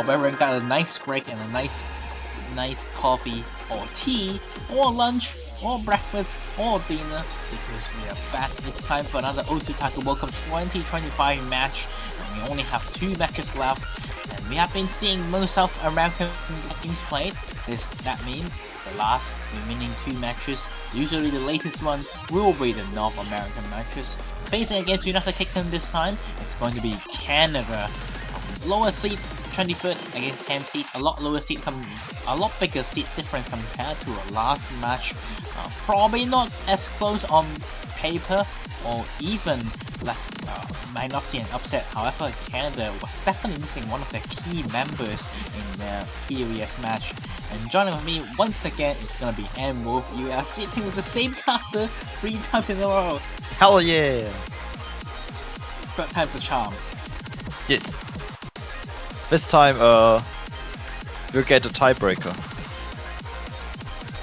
Hope everyone got a nice break and a nice coffee or tea or lunch or breakfast or dinner, because we are back. It's time for another O2 Taiko World Cup 2025 match, and we only have 2 matches left, and we have been seeing most South American teams played. That means the last remaining 2 matches, usually the latest one, will be the North American matches. Facing against United Kingdom this time, it's going to be Canada. Lower seed 23rd against 10th seed, a lot lower seed, a lot bigger seed difference compared to a last match. Probably not as close on paper, or even less, might not see an upset. However, Canada was definitely missing one of their key members in the previous match. And joining with me once again, it's gonna be M Wolf. You are sitting with the same caster 3 times in a row. Hell yeah! 3rd time's a charm. Yes. This time, we'll get a tiebreaker.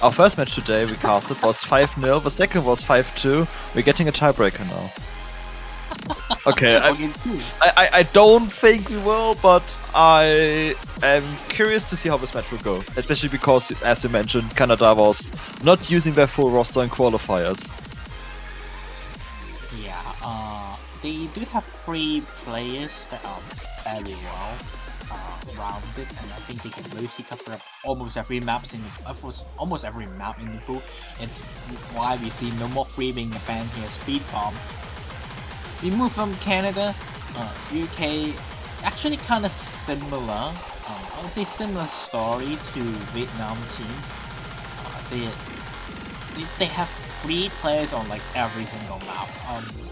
Our first match today we casted was 5-0, the second was 5-2. We're getting a tiebreaker now. Okay, I don't think we will, but I am curious to see how this match will go. Especially because, as you mentioned, Canada was not using their full roster in qualifiers. Yeah, they do have 3 players that are very well rounded, and I think they can mostly cover up almost every map in the pool. It's why we see no more free being the ban here. Speed bomb. We move from Canada, UK. Actually, kind of similar. I would say similar story to Vietnam team. They have 3 players on like every single map.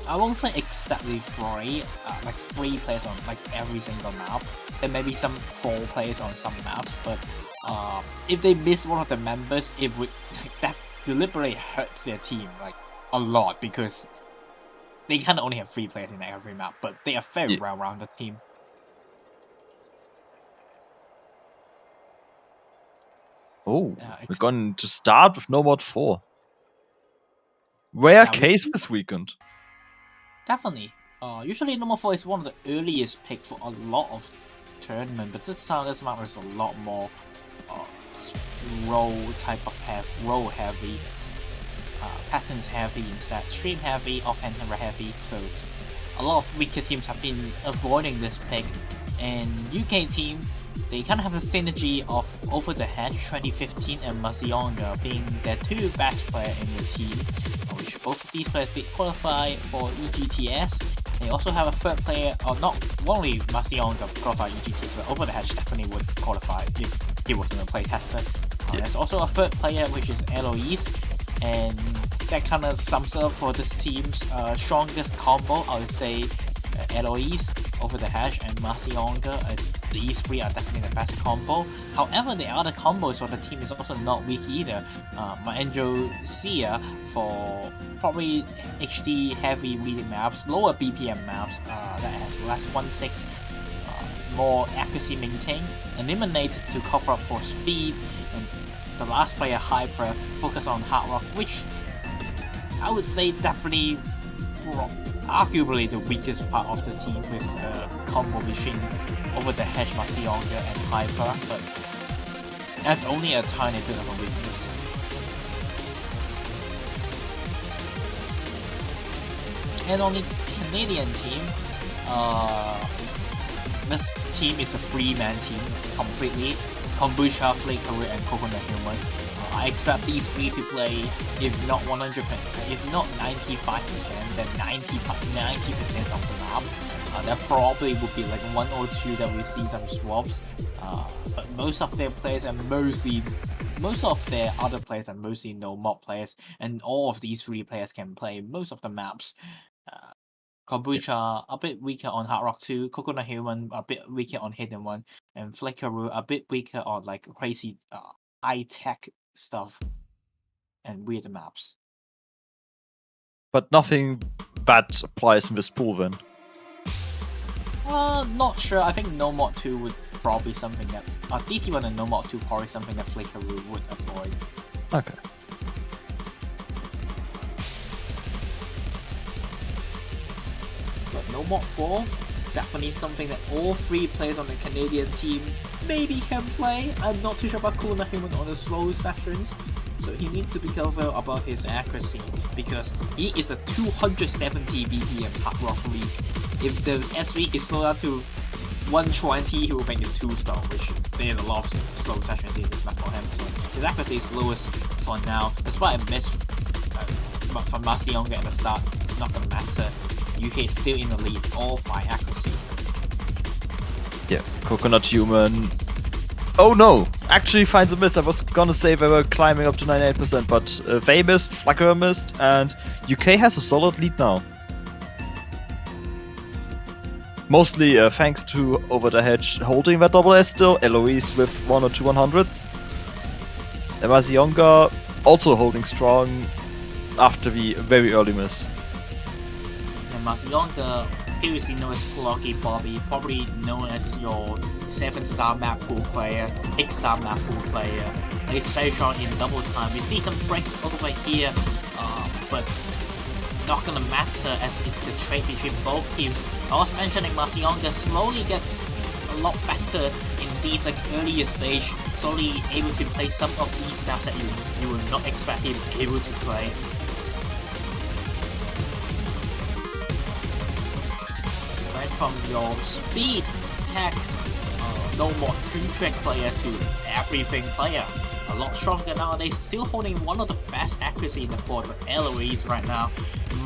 I won't say exactly 3, like 3 players on like every single map. There may be some 4 players on some maps, but if they miss one of the members, that deliberately hurts their team like a lot, because they kind of only have 3 players in every map, but they are very well-rounded team. Oh, we're going to start with No Mod 4. Rare case this weekend. Definitely. Usually No Mod 4 is one of the earliest picks for a lot of tournament, but this map is a lot more role heavy, patterns heavy instead, stream heavy, offense heavy. So a lot of weaker teams have been avoiding this pick, and UK team, they kind of have a synergy of Over the Hedge 2015 and Mazionga being their 2 best players in the team, which both of these players did qualify for EGTS. They also have a 3rd player, or not only Mazionga qualify EGTS, but Over the Hedge definitely would qualify if he wasn't a playtester. There's also a 3rd player, which is Eloise, and that kind of sums up for this team's strongest combo. I would say Eloise, Over the Hedge, and Mazionga, as these 3 are definitely the best combo. However, the other combos for the team is also not weak either. Maenjo Sia for probably HD heavy reading maps, lower BPM maps that has less 1-6, more accuracy maintained, Eliminate to cover up for speed, and the last player Hyper focus on Hard Rock, which I would say definitely arguably the weakest part of the team with combo machine Over the Hedge, Mazionga, and Hyper, but that's only a tiny bit of a weakness. And on the Canadian team, this team is a 3-man team completely. Kombucha, Flakery, and Coconut Human. I expect these 3 to play, if not 100%, if not 95%, then 90% of the map. There probably would be like 1 or 2 that we see some swaps, but most of their other players are mostly no mod players, and all of these 3 players can play most of the maps. Kombucha a bit weaker on Hard Rock 2, Coconut Human a bit weaker on Hidden 1, and Flickaroo a bit weaker on like crazy high-tech stuff and weird maps. But nothing bad applies in this pool then. Not sure. I think No Mod 2 would probably something that DT1 and No Mod 2 probably something that Flickaroo would avoid. Okay. But No Mod 4 definitely something that all 3 players on the Canadian team maybe can play. I'm not too sure about Kuna Human on the slow sessions, so he needs to be careful about his accuracy because he is a 270 BPM hard rock league. If the SV is slowed down to 120, he will think it's 2-star, which there's a lot of slow sessions in this map for him, so his accuracy is lowest for now. Despite a miss from Marcionga at the start, it's not gonna matter. UK is still in the lead, all by accuracy. Yeah, Coconut Human. Oh no! Actually finds a miss. I was gonna say they were climbing up to 98%, but they missed, Flacker missed, and UK has a solid lead now. Mostly thanks to Over the Hedge holding that double S still, Eloise with 1 or 2 100s. And Mazionga also holding strong after the very early miss. And Mazionga, previously known as Cloggy Bobby, probably known as your 7-star map pool player, 8-star map pool player, and he's very strong in double time. We see some breaks over here, but not gonna matter as it's the trade between both teams. I was mentioning Mazionga slowly gets a lot better in these like earlier stage, slowly able to play some of these maps that you would not expect him able to play. Right from your speed, tech, no more 2-trick player to everything player. A lot stronger nowadays, still holding one of the best accuracy in the board, but Eloise right now,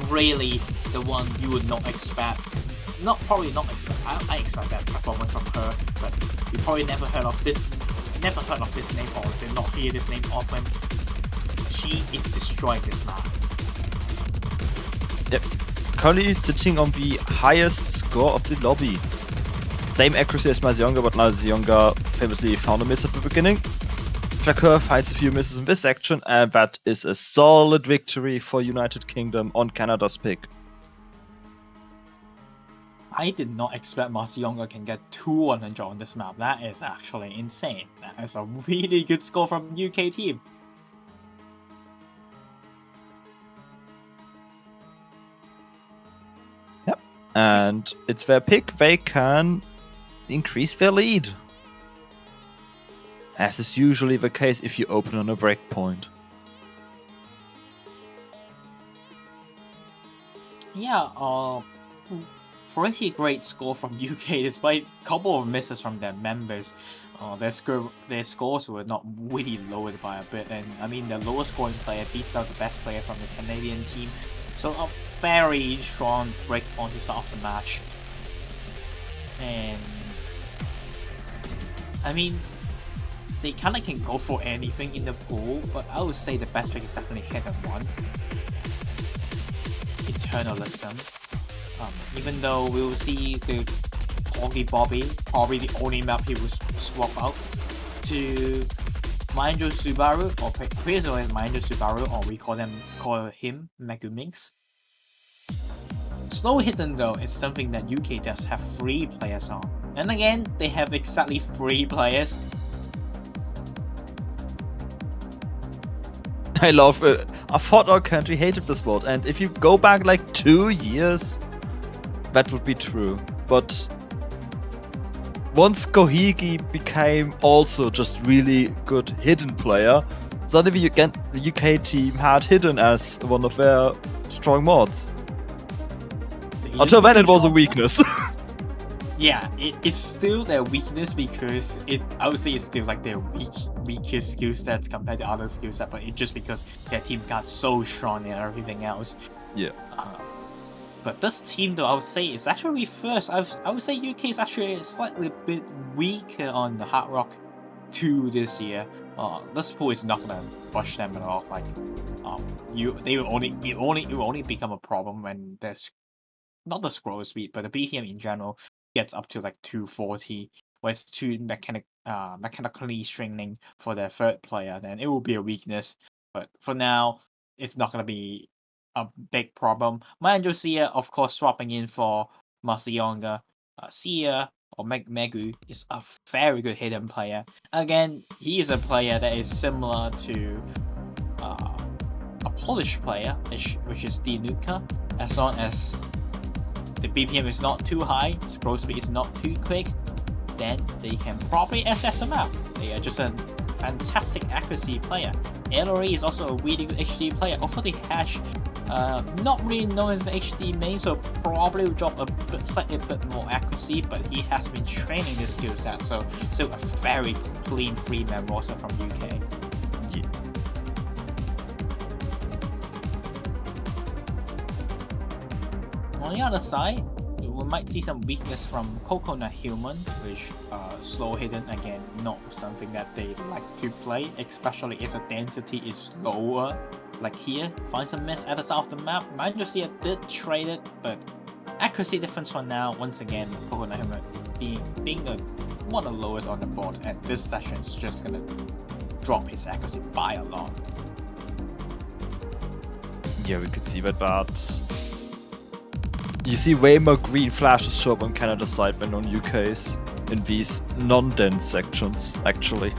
really the one you would not expect. Probably not expect. I expect that performance from her, but you probably never heard of this name or did not hear this name often. She is destroying this map. Yep. Currently sitting on the highest score of the lobby. Same accuracy as Mazionga, but Mazionga famously found a miss at the beginning. Flacker finds a few misses in this section, and that is a solid victory for United Kingdom on Canada's pick. I did not expect Mazionga can get 2 100 on this map. That is actually insane. That is a really good score from UK team. Yep. And it's their pick. They can increase their lead. As is usually the case if you open on a breakpoint. Yeah, pretty great score from UK despite a couple of misses from their members. Their scores were not really lowered by a bit, and I mean the lowest scoring player beats out the best player from the Canadian team. So a very strong breakpoint to start off the match. And I mean, they kind of can go for anything in the pool, but I would say the best pick is definitely Hidden One. Eternalism. Even though we will see the Cloggy Bobby, probably the only map he will swap out to Mahendro Subaru, or previously Mahendro Subaru, or we call him Meguminx. Slow Hidden though is something that UK does have 3 players on. And again, they have exactly 3 players. I love it. I thought our country hated this mod, and if you go back like 2 years, that would be true. But once Kohigi became also just really good hidden player, suddenly the UK team had hidden as one of their strong mods. Until then it was a weakness. Yeah, it's still their weakness because I would say it's still like their weakest skill sets compared to other skill sets, but it's just because their team got so strong and everything else. Yeah. But this team though, I would say it's actually first. I would say UK is actually slightly bit weaker on the Hard Rock 2 this year. This pool is not gonna push them at all. Like, it will only become a problem when there's not the scroll speed, but the BPM in general gets up to like 240, where it's too mechanically straining for the third player, then it will be a weakness. But for now, it's not going to be a big problem. Mahendro Sia, of course, swapping in for Mazionga. Sia, or Megu, is a very good hidden player. Again, he is a player that is similar to a Polish player, which is Dinuka, as long as the BPM is not too high, scroll speed is not too quick, then they can probably assess them out. They are just a fantastic accuracy player. LRE is also a really good HD player, although the hash not really known as HD main, so probably will drop slightly bit more accuracy, but he has been training this skill set, so still a very clean 3-man roster from UK. Yeah. On the other side, we might see some weakness from Coconut Human, which slow hidden, again, not something that they like to play, especially if the density is lower. Like here, find some miss at the south of the map. Mandracia did trade it, but accuracy difference for now, once again, Coconut Human being one of the lowest on the board, and this session is just gonna drop his accuracy by a lot. Yeah, we could see that, but you see way more green flashes show up on Canada's side than on UK's in these non-dense sections, actually.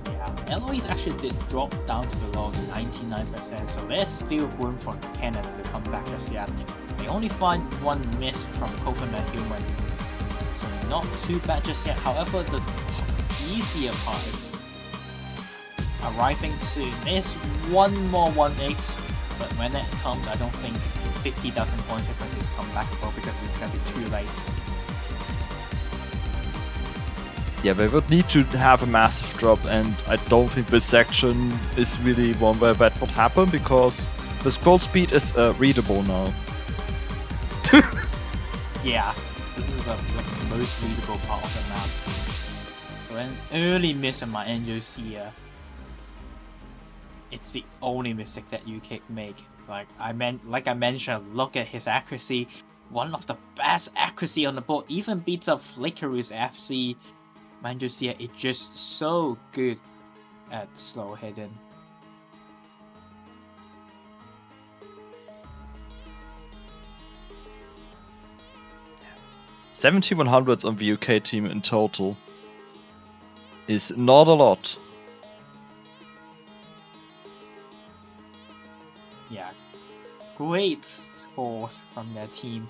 Yeah, LOEs actually did drop down to below 99%, so there's still room for Canada to come back just yet. They only find one miss from Coconut Human, so not too bad just yet. However, the easier parts arriving soon. There's one more 1-8, but when that comes, I don't think 50,000 points difference is comebackable because it's gonna be too late. Yeah, they would need to have a massive drop, and I don't think this section is really one where that would happen, because the scroll speed is readable now. Yeah, this is the most readable part of the map. So an early miss on my Angelcia. It's the only mistake that you can make. Like I mentioned, look at his accuracy. One of the best accuracy on the board, even beats up Flickerous FC. Mandracia is just so good at slow hidden. $7,100s on the UK team in total is not a lot. Yeah, great scores from their team.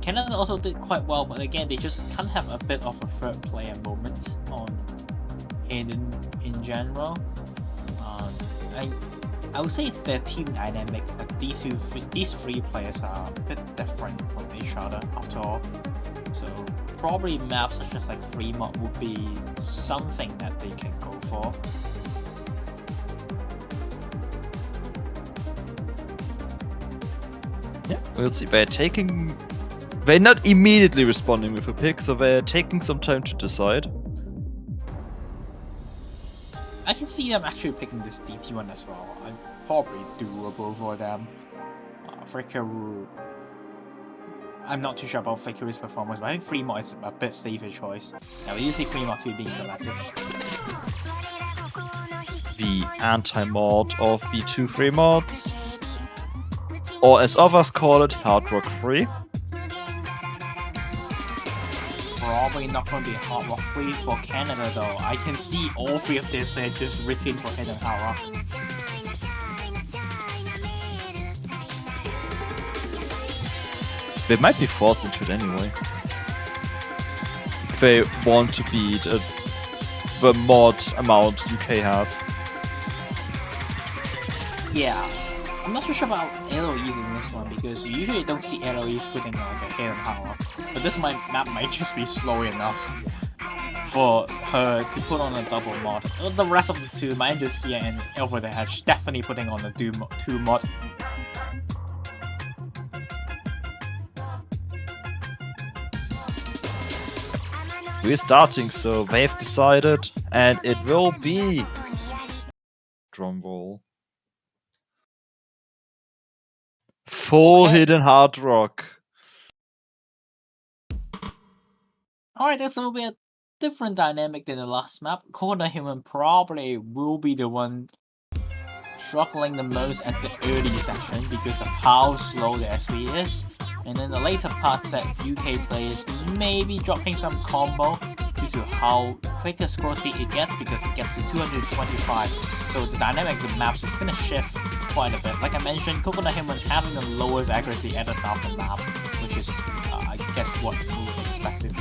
Canada also did quite well, but again, they just can't have a bit of a third player moment on Hidden in general. I would say it's their team dynamic. Like these three players are a bit different from each other after all. So probably maps such as like Fremont would be something that they can go for. Yeah, we'll see. They're not immediately responding with a pick, so they're taking some time to decide. I can see them actually picking this DT one as well. I'm probably doable for them. Flickerous, I'm not too sure about Flickerous' performance, but I think Fremont is a bit safer choice. Yeah, we usually Fremont 2 being selected. The anti-mod of the 2-3 mods, or as others call it, Hard Rock 3. Probably not going to be Hard Rock 3 for Canada though. I can see all three of their players just risking for Hidden Hard Rock. They might be forced into it anyway. If they want to beat the mod amount UK has. Yeah, I'm not too sure about LOEs in this one because you usually don't see LOEs putting on the Hidden Hard Rock. But this map might just be slow enough for her to put on a double mod. The rest of the two, Mandracia and Over the Hedge, definitely putting on the 2 mod. We're starting, so they've decided, and it will be drumroll. Full Hidden Hard Rock. Alright, this will be a different dynamic than the last map. Coconut Human probably will be the one struggling the most at the early section because of how slow the SV is. And then the later parts that UK players may be dropping some combo to to how quick a scroll speed it gets, because it gets to 225. So the dynamic of the maps is gonna shift quite a bit. Like I mentioned, Coconut Human having the lowest accuracy at the start of the map, which is, I guess, what we expected.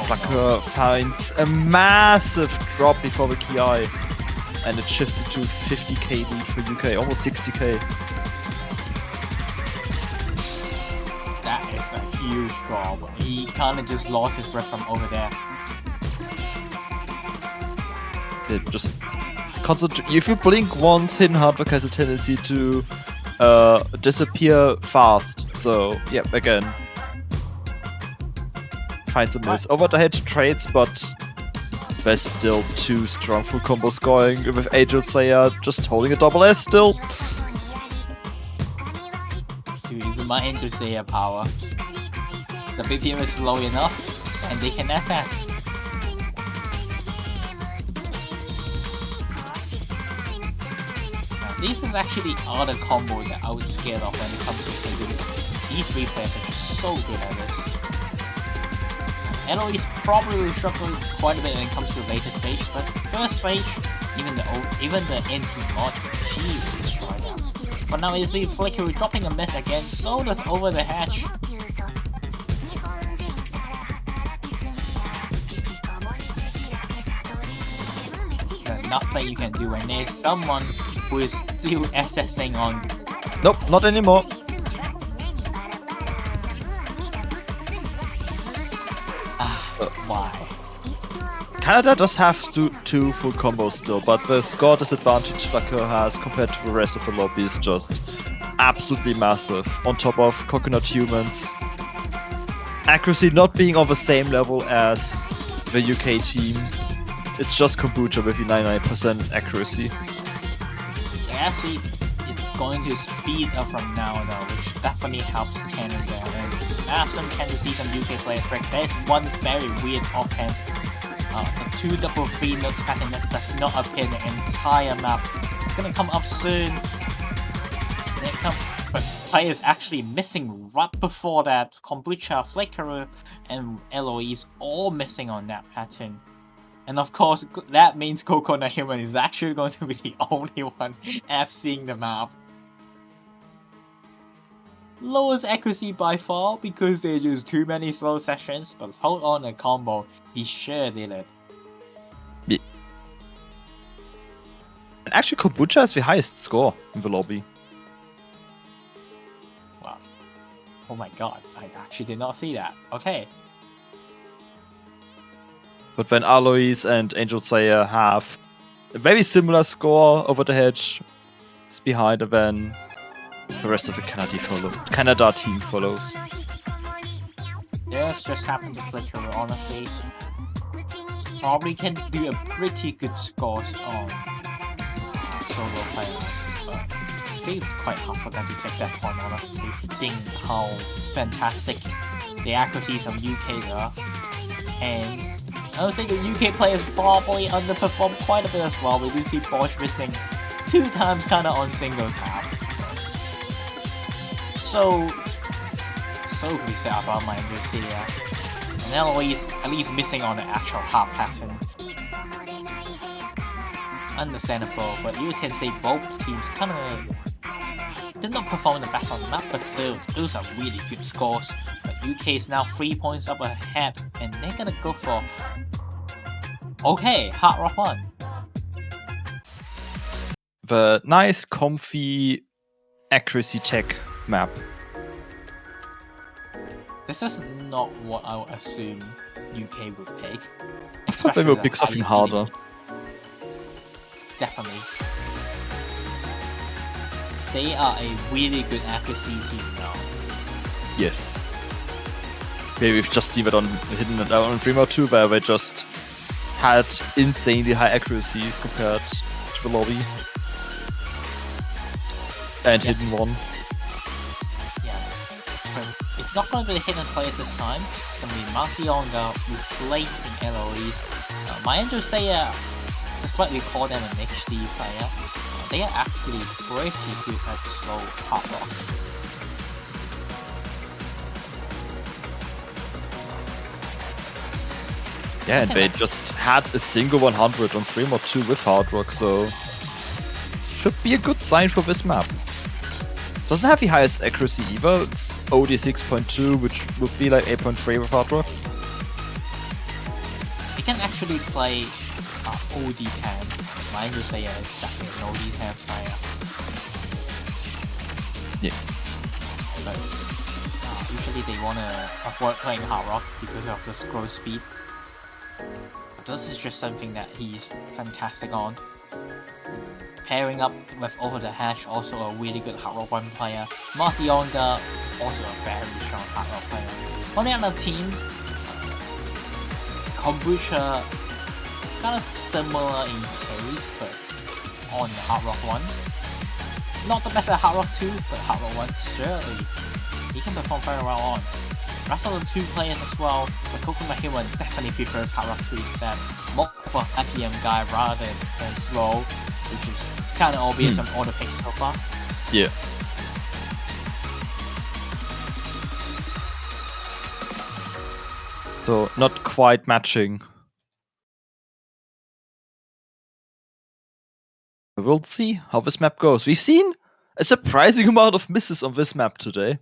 Flacker finds a massive drop before the KI, and it shifts it to 50k lead for UK, almost 60k. That is a huge drop. He kind of just lost his breath from over there. It just if you blink once, Hidden Hardwork has a tendency to disappear fast. So, yep, again. Finds a miss. Over the hedge trades, but there's still two strong full combos going with Angel Slayer just holding a double S still. Dude, it's my Angel Slayer power. The BPM is low enough, and they can SS. This is actually the other combo that I was scared of when it comes to Taiko. These three players are just so good at this. LOE's probably struggling quite a bit when it comes to the later stage, but first stage, even the NT mod, she will destroy them. But now you see Flickery dropping a miss again, so does Over the Hedge. Nothing you can do, and there's someone who is still SSing on. Nope, not anymore. Why? Canada does have two full combos still, but the score disadvantage Flacker has compared to the rest of the lobby is just absolutely massive. On top of Coconut Humans accuracy not being on the same level as the UK team. It's just Kombucha with 99% accuracy. Actually, it's going to speed up from now though, which definitely helps Canada. And after can see some UK players break, there's one very weird offense. The 2-3 notes pattern that does not appear in the entire map. It's gonna come up soon. Players actually missing right before that. Kombucha, Flickerer, and LOE's all missing on that pattern. And of course, that means Coconut Human is actually going to be the only one seeing the map. Lowest accuracy by far because there's just too many slow sessions, but hold on a combo, he sure did it. Yeah. And actually Kombucha has the highest score in the lobby. Wow. Oh my god, I actually did not see that. Okay. But when Alois and Angel Slayer have a very similar score, Over the Hedge is behind, and then the rest of the Canada team follows. This just happened to Flicker, honestly. Probably can do a pretty good scores on solo player, but I think it's quite hard for them to take that point, honestly, seeing how fantastic the accuracies on UK are. And I would say the UK players probably underperformed quite a bit as well. We do see Bosch missing 2 times kinda on single tap. So we say about my Lucia. And LOE's at least missing on the actual hard pattern. Understandable, but you can say both teams kinda did not perform the best on the map, but still, those are really good scores. But UK is now 3 points up ahead, and they're gonna go for... Okay, Hard Rock 1. The nice, comfy accuracy tech map. This is not what I would assume UK would pick. I thought they would pick something harder. Definitely. They are a really good accuracy team now. Yes. Maybe we've just seen that on Hidden and on Dreamer 2, where they just had insanely high accuracies compared to the lobby. And yes. Hidden 1. Yeah. It's not going to be the Hidden players this time. It's going to be Masionga replacing LOEs. My Angel Slayer, despite we call them an HD player, they are actually pretty good at slow hard rock. Yeah, and they just had a single 100 on 3 mod 2 with Hard Rock, so should be a good sign for this map. Doesn't have the highest accuracy either, it's OD 6.2, which would be like 8.3 with Hard Rock. You can actually play OD10. Mind you say is definitely an OD10 player. Yeah. But usually they wanna avoid playing Hard Rock because of the scroll speed. But this is just something that he's fantastic on. Pairing up with Over the Hash, also a really good Hard Rock 1 player. Marcionga, also a very strong Hard Rock player. On the other team, Kombucha is kind of similar in case, but on Hard Rock 1. Not the best at Hard Rock 2, but Hard Rock 1 certainly he can perform very well on. Rest of the 2 players as well, but Kokuma Human definitely prefers Hard Rock 2 instead. More of a IPM guy rather than slow, which is kind of obvious from all the picks so far. Yeah. So, not quite matching. We'll see how this map goes. We've seen a surprising amount of misses on this map today.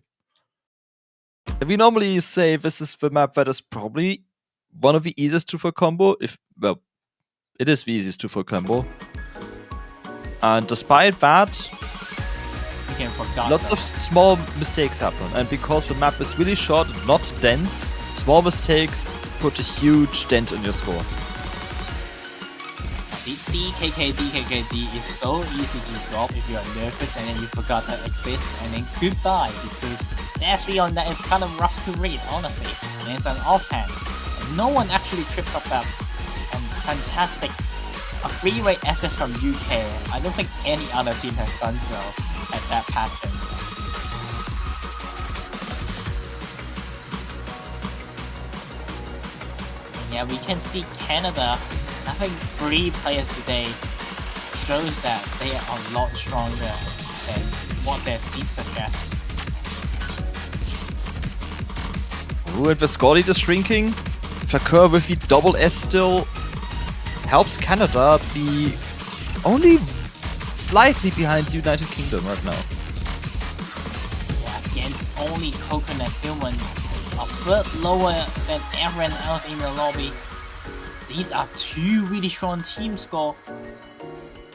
We normally say this is the map that is probably one of the easiest 2-4 combo. Well, it is the easiest 2-4 combo. And despite that, lots of small mistakes happen. And because the map is really short and not dense, small mistakes put a huge dent in your score. DKKD is so easy to drop if you are nervous and then you forgot that exists, and then goodbye, because the SV on that is kind of rough to read, honestly, and it's an offhand. And no one actually trips up that fantastic a freeway SS from UK. I don't think any other team has done so at that pattern. And yeah, we can see Canada having 3 players today shows that they are a lot stronger than what their seed suggests. Ooh, and the score lead is shrinking. Flacur with the double S still helps Canada be only slightly behind the United Kingdom right now. Yeah, against only Coconut Human, a third lower than everyone else in the lobby. These are 2 really strong team score,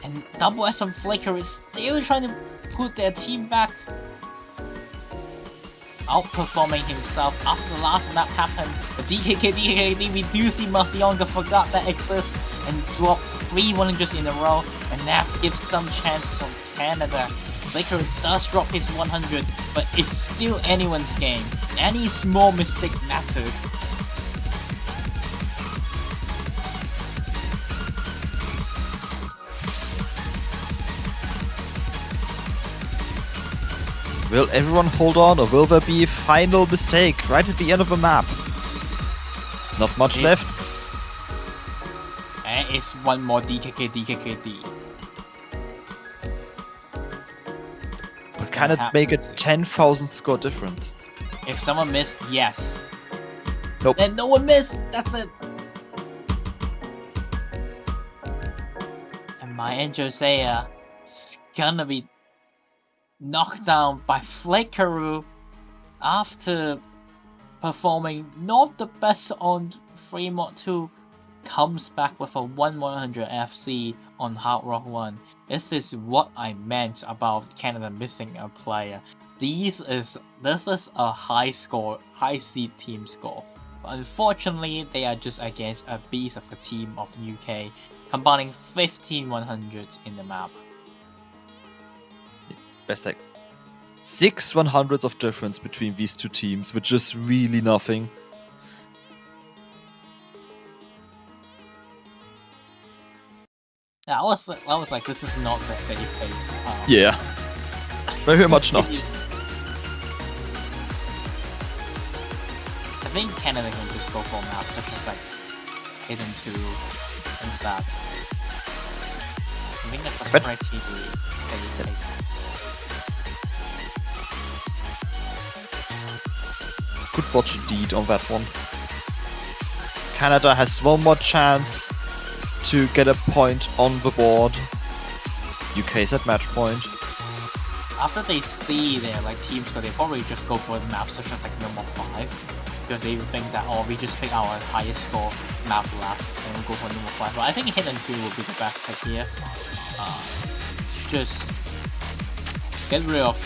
and Double S and Flicker is still trying to put their team back, outperforming himself after the last map happened. The DKD, we do see Marcionga forgot that exists and dropped 3 100s in a row, and that gives some chance for Canada. Flicker does drop his 100, but it's still anyone's game. Any small mistake matters. Will everyone hold on, or will there be a final mistake right at the end of the map? Not much left. And it's one more DKD. Can it make a 10,000 score difference? If someone missed, yes. Nope. And no one missed, that's it. And my Josea is gonna be knocked down by Flickeroo after performing not the best on 3 mod 2, comes back with a 1/100 FC on Hard Rock 1. This is what I meant about Canada missing a player. This is a high seed team score. But unfortunately, they are just against a beast of a team of UK, combining 15 100s in the map. Best like 6 100s of difference between these 2 teams, which is really nothing. I was like, this is not the safe fate. Yeah, very much not. I think Canada can just go for maps such as like Hidden 2 and stuff. I think that's a pretty safe fate. Could watch a deed on that one. Canada has one more chance to get a point on the board. UK's at match point. After they see their like team score, they probably just go for maps such as like number 5, because they think that, oh, we just pick our highest score map left and we'll go for number 5. But I think Hidden 2 will be the best pick here. Just get rid of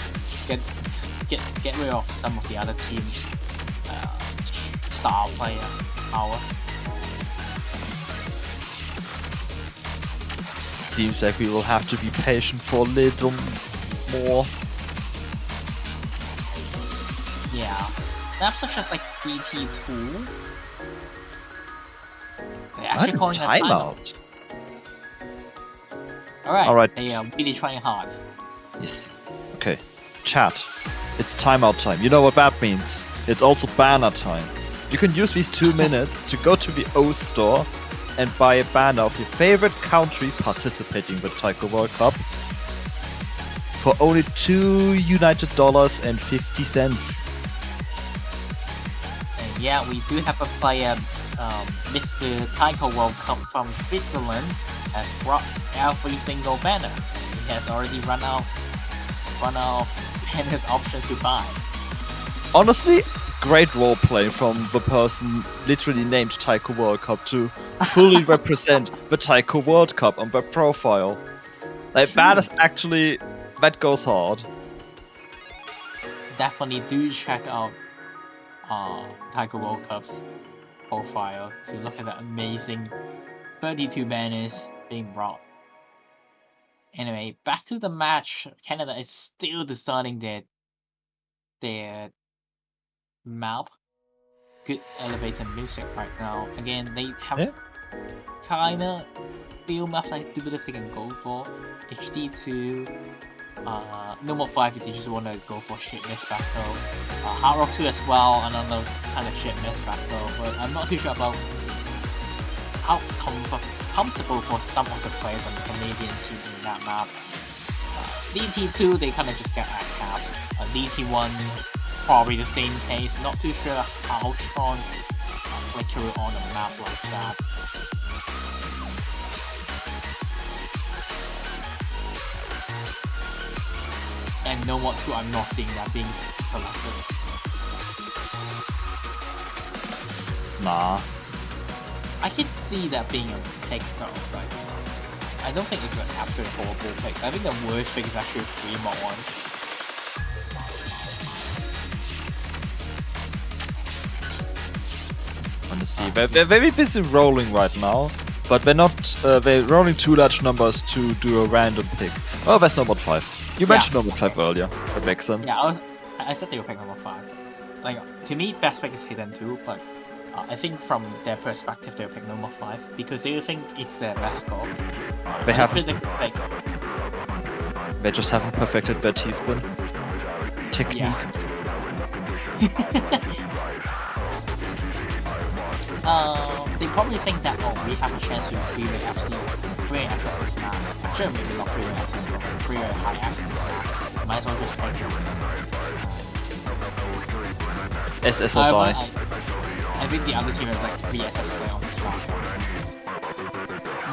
some of the other teams' star player power. It seems like we will have to be patient for a little more. Yeah, maps such as like BT2. They're actually calling a timeout. Alright. They are really trying hard. Yes. Okay. Chat. It's timeout time. You know what that means. It's also banner time. You can use these 2 minutes to go to the O store and buy a banner of your favorite country participating in the Taiko World Cup for only $2.50. And yeah, we do have a player, Mr. Taiko World Cup from Switzerland, has brought every single banner. He has already run out of banners options to buy. Honestly, great roleplay from the person literally named Taiko World Cup to fully represent the Taiko World Cup on their profile. Like, that is actually, that goes hard. Definitely do check out Taiko World Cup's profile to look at the amazing 32 banners being brought. Anyway, back to the match. Canada is still deciding their map. Good elevator music right now. Again, they have kinda few maps I do believe they can go for. HD2, number 5 if you just want to go for shit miss battle. Hard Rock 2 as well, another kind of shit miss battle, but I'm not too sure about how comfortable for some of the players on the Canadian team in that map. DT2, they kind of just get at cap. DT1, probably the same case. Not too sure how strong flicker on a map like that. And No More 2, I'm not seeing that being selected. Nah. I can see that being a pick though, but I don't think it's an absolute horrible pick. I think the worst pick is actually a 3-1. Honestly, they're very busy rolling right now, but they're not. They're rolling 2 large numbers to do a random pick. Oh, that's number 5. You mentioned number 5 earlier. That makes sense. Yeah, I said they would pick number 5. Like, to me, best pick is Hidden 2, but I think from their perspective, they'll pick number 5 because they think it's their best score. They haven't. They just haven't perfected their T-spin technique. Yes. They probably think that, oh, we have a chance to freeway access this map. Sure, maybe not freeway access, but freeway high access this map. Might as well just pick it. SS or die. I think the other team has like 3 SS play on this map.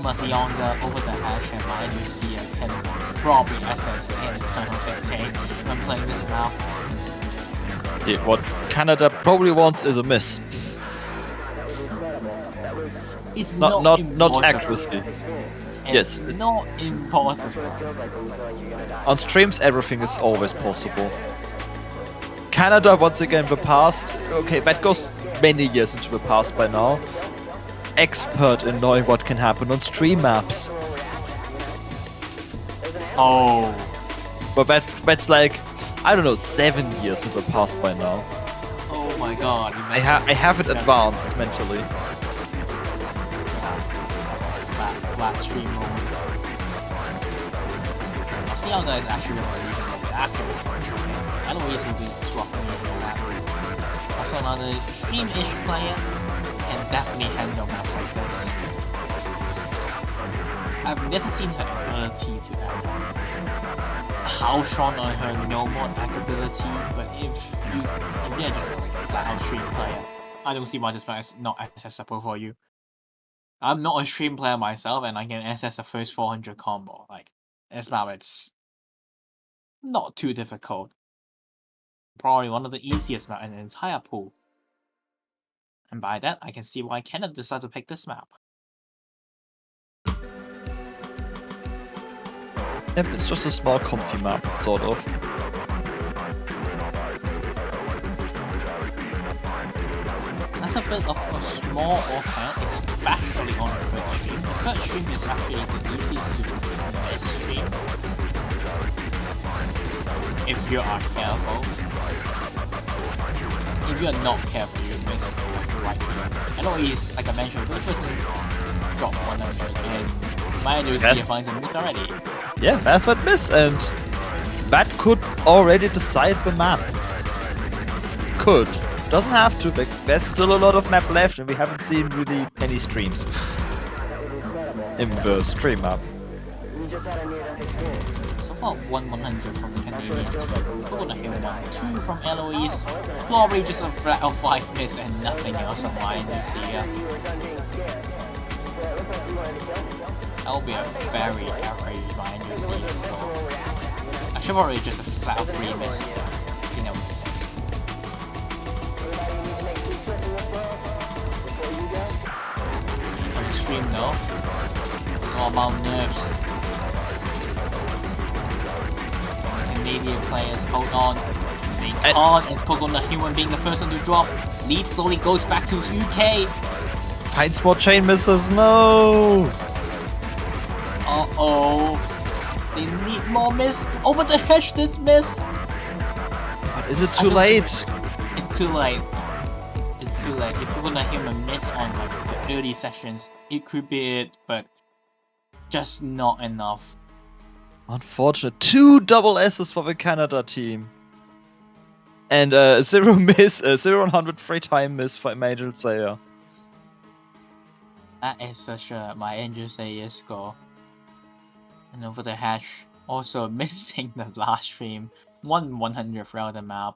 Mazionga over the hash and my Lucia can probably SS and Eternal Dictate when playing this map. Yeah, what Canada probably wants is a miss. It's not accuracy. Yes. Not impossible. On streams, everything is always possible. Canada, once again, the past. Okay, that goes many years into the past by now. Expert in knowing what can happen on stream maps. Oh. But that's like, I don't know, 7 years in the past by now. Oh my god. I have it advanced mentally. Flat stream mode. I'll see how guys actually want to leave it after this one. Otherwise, we'll be swapping it exactly. Also, another stream-ish player can definitely handle maps like this. I've never seen her ability to act. How strong are her normal attack ability, but if you're just like a flat-out stream player, I don't see why this map is not accessible for you. I'm not a stream player myself, and I can access the first 400 combo. Like, this map, it's not too difficult. Probably one of the easiest map in the entire pool. And by that, I can see why Canada decided to pick this map. Yep, it's just a small comfy map, sort of. That's a bit of a small offhand, especially on the third stream. The third stream is actually the easiest to miss stream. If you are careful. If you are not careful, you miss right here. I know he's, like I mentioned, the first person dropped 100 and my Lucia finds a miss already. Yeah, that's what miss, and that could already decide the map. Could. Doesn't have to, but there's still a lot of map left and we haven't seen really any streams in the stream map. So far, 100 from the Canadian team, Coconut Hill 1, 2 from Eloise, probably just a flat of 5 miss and nothing else from my Lucia. That will be a very average my Lucia score. I should probably just a flat of 3 miss. You know what this is. On the stream though, it's all about nerves. Canadian players hold on. They can't, as Coconut Human being the first one to drop. Lead slowly goes back to UK. Finds more chain misses, no! Uh-oh. They need more miss. Over the hedge, this miss. But is it too late? It's too late. It's too late. If Coconut Human miss on like the early sessions, it could be it, but just not enough. Unfortunate. 2 double S's for the Canada team. And 0 miss, 0 100 3-time miss for Angel Sayer. That is such a my Angel Sayer score. And over the hatch, also missing the last stream. 100 throughout the map.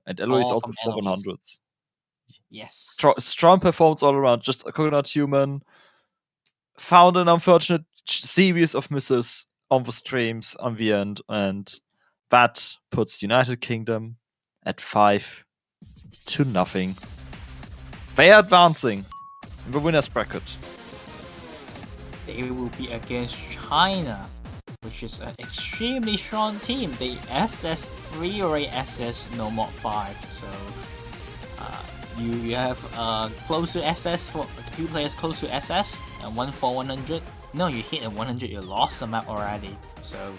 And Eloise also from 4 Eloise. 100s. Yes. Strong performance all around. Just a Coconut Human. Found an unfortunate series of misses on the streams on the end, and that puts United Kingdom at 5-0. They are advancing in the winners bracket. They will be against China, which is an extremely strong team. They SS3 or SS no mod 5, so you have close to SS for 2 players close to SS and 1 for 100. No, you hit a 100, you lost the map already. So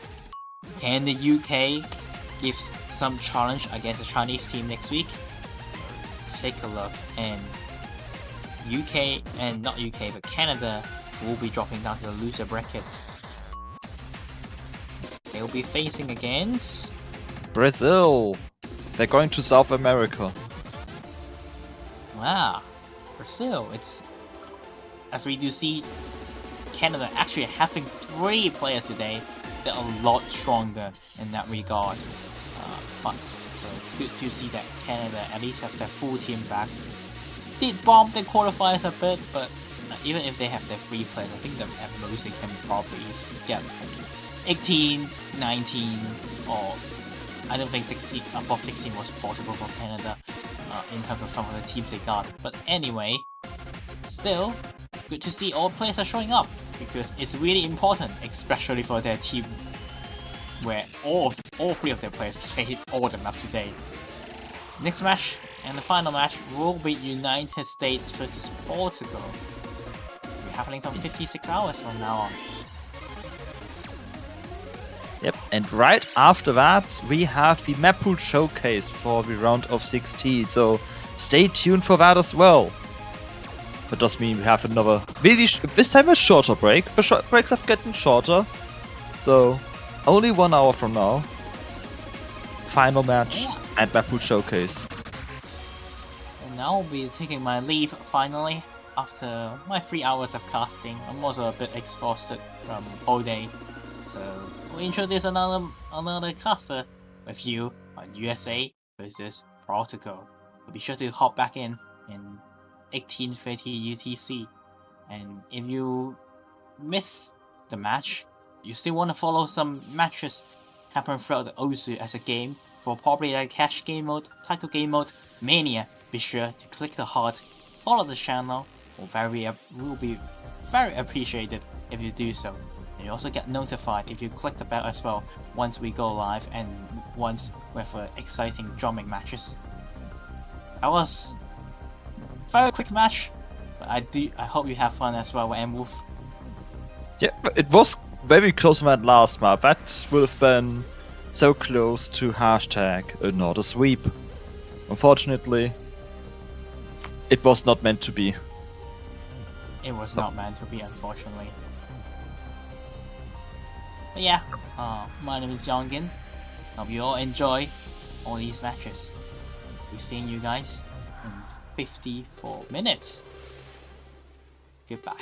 can the UK give some challenge against the Chinese team next week? Take a look, and UK and not UK but Canada will be dropping down to the loser brackets. They will be facing against Brazil. They're going to South America. wow, Brazil. It's as we do see Canada actually having 3 players today. They're a lot stronger in that regard. But so good to see that Canada at least has their full team back. Did bomb the qualifiers a bit, but even if they have their 3 players, I think the at most they can probably get 18, 19, or I don't think 16 above 16 was possible for Canada in terms of some of the teams they got. But anyway, still good to see all players are showing up because it's really important, especially for their team where all 3 of their players played all the maps today. Next match and the final match will be United States versus Portugal. It'll be happening from 56 hours from now on. Yep, and right after that, we have the map pool showcase for the round of 16. So stay tuned for that as well. That does mean we have another really this time a shorter break. The short breaks have gotten shorter, so only 1 hour from now. Final match and map pool showcase. And now I'll be taking my leave finally after my 3 hours of casting. I'm also a bit exhausted from whole day, so we'll introduce another caster with you on USA versus Portugal. So be sure to hop back in in 1830 UTC. And if you miss the match, you still want to follow some matches happen throughout the Osu as a game for probably like Catch game mode, Taiko game mode, Mania, be sure to click the heart, follow the channel, will be very appreciated if you do so. And you also get notified if you click the bell as well once we go live and once with exciting drumming matches. That was a very quick match, but I hope you have fun as well with M-Wolf. Yeah, it was very close to that last map. That would have been so close to hashtag another sweep. Unfortunately, it was not meant to be. It was not meant to be, unfortunately. But yeah, my name is Yongin. Hope you all enjoy all these matches. We're seeing you guys in 54 minutes. Goodbye.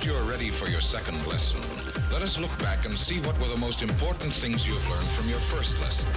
You are ready for your second lesson. Let us look back and see what were the most important things you have learned from your first lesson.